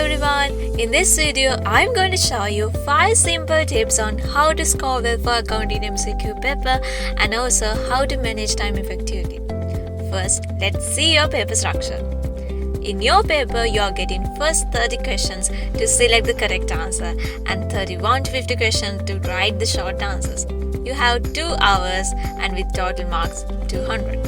everyone, in this video I'm going to show you 5 simple tips on how to score well for Accounting MCQ paper and also how to manage time effectively. First, let's see your paper structure. In your paper, you are getting first 30 questions to select the correct answer and 31 to 50 questions to write the short answers. You have 2 hours and with total marks 200.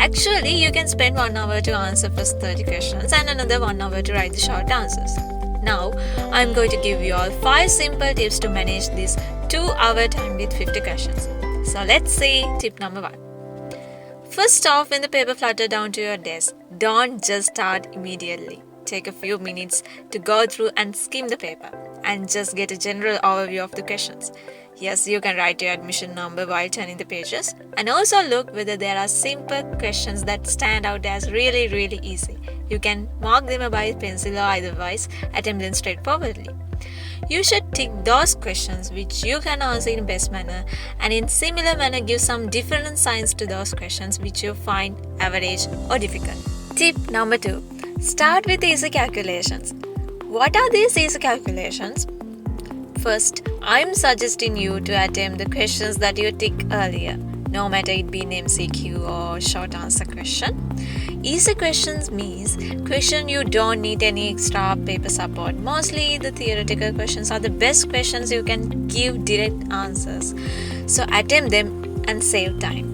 Actually, you can spend 1 hour to answer first 30 questions and another 1 hour to write the short answers. Now, I'm going to give you all 5 simple tips to manage this 2-hour time with 50 questions. So let's see tip number 1. First off, when the paper flutters down to your desk, don't just start immediately. Take a few minutes to go through and skim the paper and just get a general overview of the questions. Yes, you can write your admission number while turning the pages and also look whether there are simple questions that stand out as really easy. You can mark them by pencil or otherwise attempt them straightforwardly. You should tick those questions which you can answer in best manner and in similar manner give some different signs to those questions which you find average or difficult. Tip number 2. Start with easy calculations. What are these easy calculations? First, I'm suggesting you to attempt the questions that you tick earlier, no matter it be an MCQ or short answer question. Easy questions means question you don't need any extra paper support. Mostly the theoretical questions are the best questions you can give direct answers. So attempt them and save time.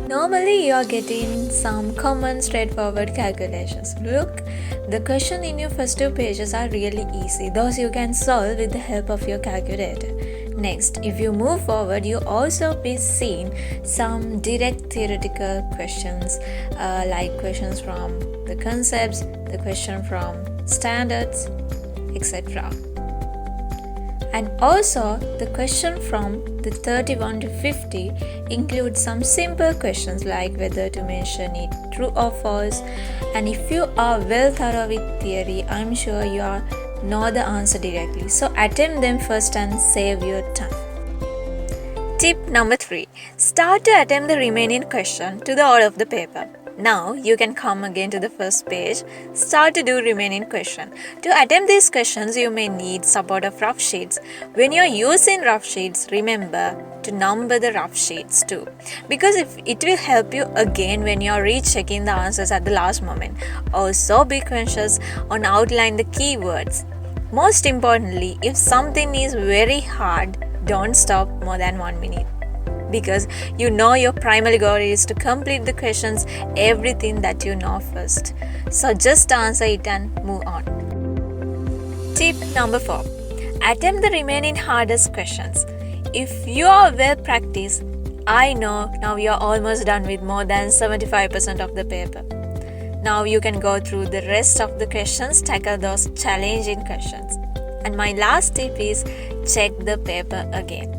Normally you are getting some common straightforward calculations. Look, the question in your first 2 pages are really easy. Those you can solve with the help of your calculator. Next, if you move forward, you also be seeing some direct theoretical questions like questions from the concepts, the question from standards, etc. And also, the question from the 31 to 50 includes some simple questions like whether to mention it true or false. And if you are well thorough with theory, I'm sure you know the answer directly. So attempt them first and save your time. Tip number 3. Start to attempt the remaining question to the order of the paper. Now you can come again to the first page, start to do remaining question. To attempt these questions, you may need support of rough sheets. When you're using rough sheets, remember to number the rough sheets too, because it will help you again when you're rechecking the answers at the last moment. Also be conscious on outline the keywords. Most importantly, if something is very hard, don't stop more than 1 minute. Because you know your primary goal is to complete the questions, everything that you know first. So just answer it and move on. Tip number 4. Attempt the remaining hardest questions. If you are well practiced, I know now you are almost done with more than 75% of the paper. Now you can go through the rest of the questions, tackle those challenging questions. And my last tip is check the paper again.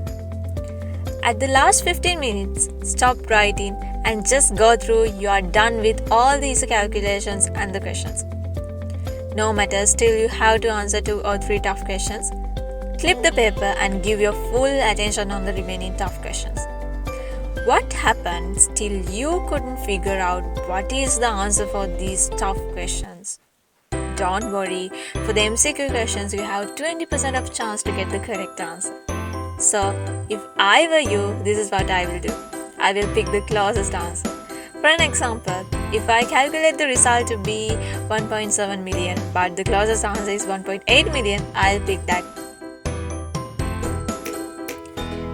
At the last 15 minutes, stop writing and just go through. You are done with all these calculations and the questions. No matter, still you have to answer 2 or 3 tough questions. Flip the paper and give your full attention on the remaining tough questions. What happens till you couldn't figure out what is the answer for these tough questions? Don't worry, for the MCQ questions you have 20% of chance to get the correct answer. So, if I were you, this is what I will do. I will pick the closest answer. For an example, if I calculate the result to be 1.7 million, but the closest answer is 1.8 million, I'll pick that.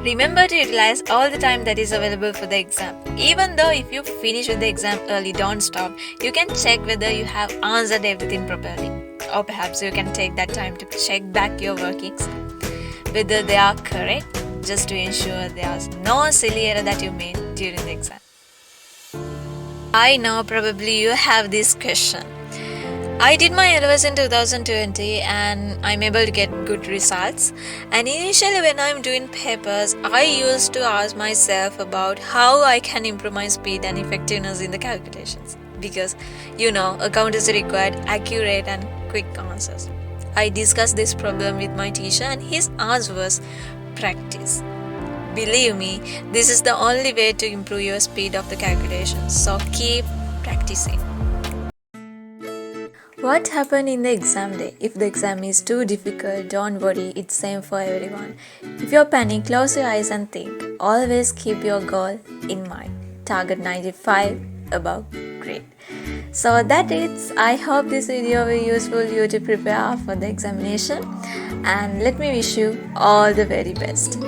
Remember to utilize all the time that is available for the exam. Even though if you finish with the exam early, don't stop. You can check whether you have answered everything properly. Or perhaps you can take that time to check back your workings, whether they are correct, just to ensure there's no silly error that you made during the exam. I know probably you have this question. I did my A-levels in 2020 and I'm able to get good results. And initially when I'm doing papers, I used to ask myself about how I can improve my speed and effectiveness in the calculations. Because, accountancy required accurate and quick answers. I discussed this problem with my teacher and his answer was practice. Believe me, this is the only way to improve your speed of the calculations. So keep practicing. What happened in the exam day? If the exam is too difficult, don't worry, it's same for everyone. If you're panicked, close your eyes and think. Always keep your goal in mind. Target 95 above, great. So that is, I hope this video will be useful you to prepare for the examination, and let me wish you all the very best.